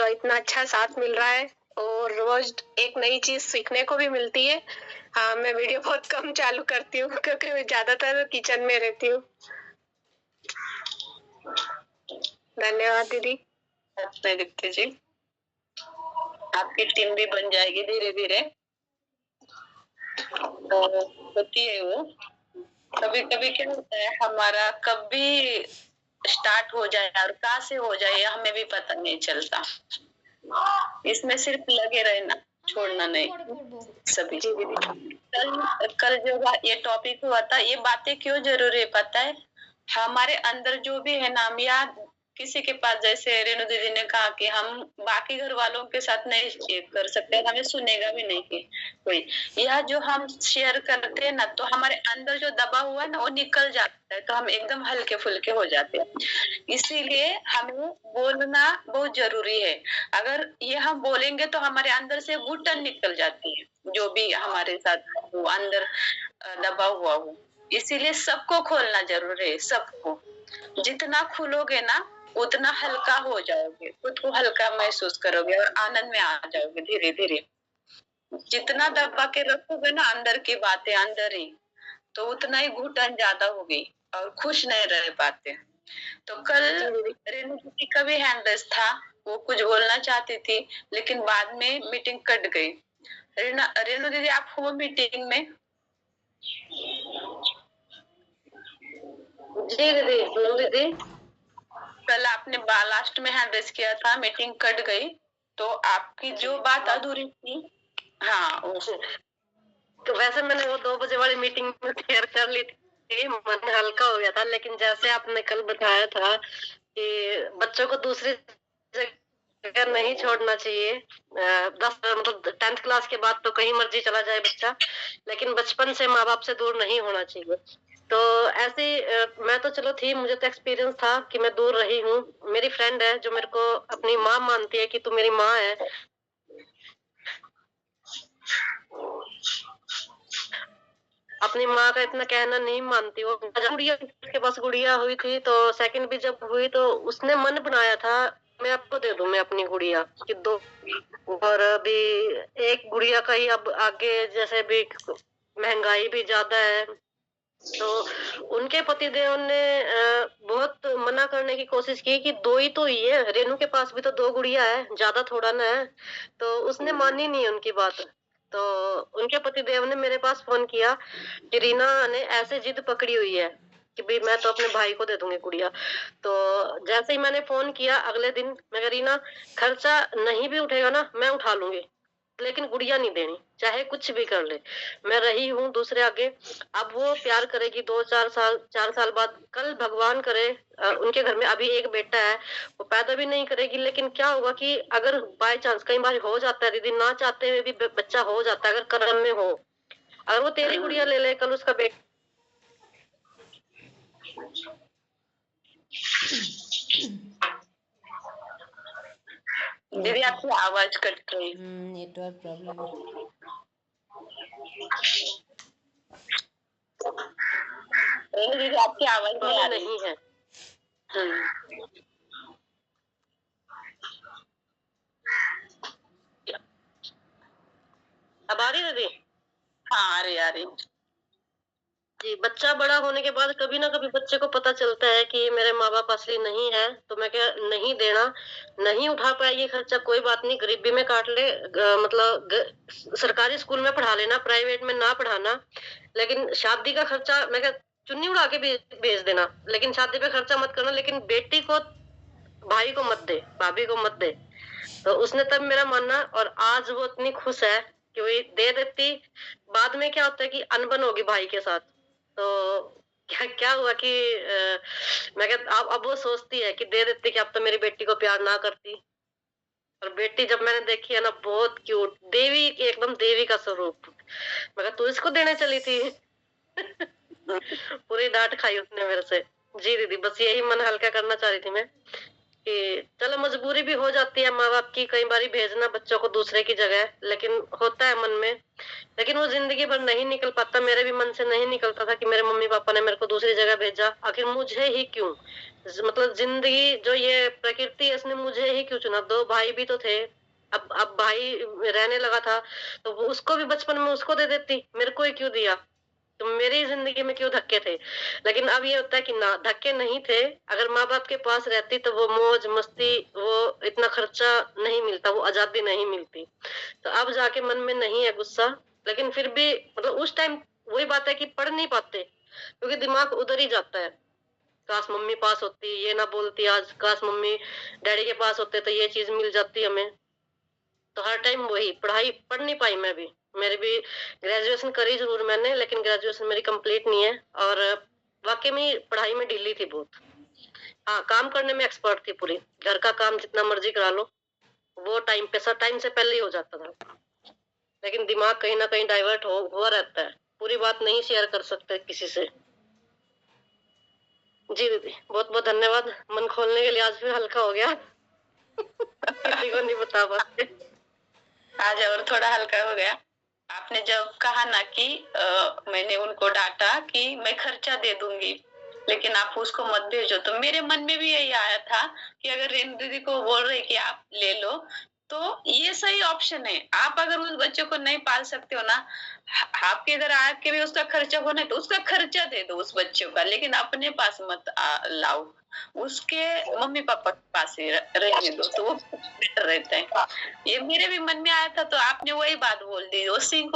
जो इतना अच्छा साथ मिल रहा है और रोज एक नई चीज सीखने को भी मिलती है। हाँ, मैं वीडियो बहुत कम चालू करती हूँ क्योंकि मैं ज्यादातर किचन में रहती हूँ। धन्यवाद दीदी। दीप्ति जी, आपकी टीम भी बन जाएगी धीरे धीरे। तो होती है वो, कभी कभी क्या होता है हमारा कभी स्टार्ट हो जाए और कहाँ से हो जाए हमें भी पता नहीं चलता। इसमें सिर्फ लगे रहना, छोड़ना नहीं सभी। कल जो ये टॉपिक हुआ था, ये बातें क्यों जरूरी है पता है? हमारे अंदर जो भी है ना, हम या किसी के पास, जैसे रेणु दीदी ने कहा कि हम बाकी घर वालों के साथ नहीं कर सकते, हमें सुनेगा भी नहीं कि कोई, यह जो हम शेयर करते हैं ना, तो हमारे अंदर जो दबा हुआ है ना वो निकल जाता है, तो हम एकदम हल्के फुल्के हो जाते हैं। इसीलिए हमें बोलना बहुत जरूरी है। अगर ये हम बोलेंगे तो हमारे अंदर से घुटन निकल जाती है, जो भी हमारे साथ वो अंदर दबा हुआ हो। इसीलिए सबको खोलना जरूरी है, सबको। जितना खुलोगे ना उतना हल्का हो जाओगे, खुद को हल्का महसूस करोगे और आनंद में आ जाओगे धीरे धीरे। जितना दबा के रखोगे ना अंदर की बातें अंदर ही, तो उतना ही घुटन ज्यादा होगी और खुश नहीं रह पाते। तो कल रेणु दीदी का भी हैंड रेस था, वो कुछ बोलना चाहती थी लेकिन बाद में मीटिंग कट गई। रेणु दीदी आप हो मीटिंग में? जी दीदी। कल आपने लास्ट में हैंड रेस किया था, मीटिंग कट गई, तो आपकी जो बात अधूरी थी, हाँ तो वैसे मैंने वो 2 बजे वाली मीटिंग में क्लियर कर ली थी, मन हल्का हो गया था। लेकिन जैसे आपने कल बताया था कि बच्चों को दूसरी जगह नहीं छोड़ना चाहिए, 10 मतलब 10th क्लास के बाद तो कहीं मर्जी चला जाए बच्चा, लेकिन बचपन से माँ बाप से दूर नहीं होना चाहिए। तो ऐसे मैं तो चलो थी, मुझे तो एक्सपीरियंस था कि मैं दूर रही हूँ। मेरी फ्रेंड है जो मेरे को अपनी माँ मानती है कि तू मेरी माँ है। अपनी माँ का इतना कहना नहीं मानती वो। गुड़िया के पास गुड़िया हुई थी, तो सेकंड भी जब हुई तो उसने मन बनाया था मैं आपको दे दूं मैं अपनी गुड़िया कि 2। और अभी एक गुड़िया का ही अब आगे जैसे भी महंगाई भी ज्यादा है, तो उनके पतिदेव ने बहुत मना करने की कोशिश की कि 2 ही तो ही है, रेनू के पास भी तो 2 गुड़िया है, ज्यादा थोड़ा ना है। तो उसने मानी नहीं उनकी बात। तो उनके पतिदेव ने मेरे पास फोन किया कि रीना ने ऐसे जिद पकड़ी हुई है कि भाई मैं तो अपने भाई को दे दूंगी गुड़िया। तो जैसे ही मैंने फोन किया अगले दिन मैं कह रीना खर्चा नहीं भी उठेगा ना मैं उठा लूंगी, लेकिन गुड़िया नहीं देनी, चाहे कुछ भी कर ले। मैं रही हूँ दूसरे आगे। अब वो प्यार करेगी 4 साल बाद, कल भगवान करे उनके घर में अभी एक बेटा है, वो पैदा भी नहीं करेगी। लेकिन क्या होगा कि अगर बाय चांस कई बार हो जाता है दीदी, ना चाहते हुए भी बच्चा हो जाता है, अगर कर्म में हो। अगर वो तेरी गुड़िया ले ले कल उसका बेटा। दीदी आपकी आवाज कट रही। Network problem. दीदी आपकी आवाज नहीं है। अब आ रही दीदी? हाँ आ रही। जी, बच्चा बड़ा होने के बाद कभी ना कभी बच्चे को पता चलता है कि मेरे माँ बाप असली नहीं है, तो मैं क्या नहीं देना, नहीं उठा पाएगी खर्चा कोई बात नहीं, गरीबी में काट ले, सरकारी स्कूल में पढ़ा लेना, प्राइवेट में ना पढ़ाना। लेकिन शादी का खर्चा मैं क्या चुन्नी उड़ा के भेज देना, लेकिन शादी पे खर्चा मत करना। लेकिन बेटी को भाई को मत दे, भाभी को मत दे। तो उसने तब मेरा मानना, और आज वो इतनी खुश है कि वही दे देती। बाद में क्या होता है कि अनबन होगी भाई के साथ। तो क्या क्या हुआ कि मैं कहता अब वो सोचती है कि दे देती कि अब तो मेरी बेटी को प्यार ना करती। और बेटी जब मैंने देखी है ना, बहुत क्यूट, देवी, एकदम देवी का स्वरूप। मैं तू इसको देने चली थी। पूरी डांट खाई उसने मेरे से। जी दीदी, बस यही मन हल्का करना चाह रही थी मैं कि चलो मजबूरी भी हो जाती है माँ बाप की कई बार भेजना बच्चों को दूसरे की जगह, लेकिन होता है मन में। लेकिन वो जिंदगी भर नहीं निकल पाता, मेरे भी मन से नहीं निकलता था कि मेरे मम्मी पापा ने मेरे को दूसरी जगह भेजा, आखिर मुझे ही क्यों? मतलब जिंदगी जो ये प्रकृति है इसने मुझे ही क्यों चुना? दो भाई भी तो थे, अब भाई रहने लगा था तो वो उसको भी बचपन में उसको दे देती, मेरे को ही क्यों दिया? तो मेरी जिंदगी में क्यों धक्के थे? लेकिन अब ये होता है कि ना, धक्के नहीं थे। अगर माँ बाप के पास रहती तो वो मौज मस्ती, वो इतना खर्चा नहीं मिलता, वो आजादी नहीं मिलती। तो अब जाके मन में नहीं है गुस्सा, लेकिन फिर भी मतलब उस टाइम वही बात है कि पढ़ नहीं पाते क्योंकि दिमाग उधर ही जाता है। काश मम्मी पास होती, ये ना बोलती आज, काश मम्मी डैडी के पास होते तो ये चीज मिल जाती हमें। तो हर टाइम वही पढ़ाई पढ़ नहीं पाई मैं भी। मेरी भी ग्रेजुएशन करी जरूर मैंने, लेकिन ग्रेजुएशन मेरी कंप्लीट नहीं है और वाकई में पढ़ाई में ढीली थी बहुत। हाँ, काम करने में एक्सपर्ट थी पूरी, घर का काम जितना मर्जी करा लो, वो टाइम पे सब टाइम से पहले ही हो जाता था। लेकिन दिमाग कहीं ना कहीं डाइवर्ट हुआ रहता है, पूरी बात नहीं शेयर कर सकते किसी से। जी दीदी, बहुत बहुत धन्यवाद, मन खोलने के लिए आज फिर हल्का हो गया। किसी को नहीं बता पाते। आज और थोड़ा हल्का हो गया। आपने जब कहा ना कि मैंने उनको डांटा कि मैं खर्चा दे दूंगी, लेकिन आप उसको मत भेजो, तो मेरे मन में भी यही आया था कि अगर रेणु दीदी को बोल रहे कि आप ले लो तो ये सही ऑप्शन है। आप अगर उस बच्चे को नहीं पाल सकते हो ना, आपके इधर आके भी उसका खर्चा होना है तो उसका खर्चा दे दो उस बच्चे का, लेकिन अपने पास मत लाओ, उसके मम्मी पापा के पास ही रहने दो, तो वो बेटर रहता है। ये मेरे भी मन में आया था, तो आपने वही बात बोल दी। वो सिंह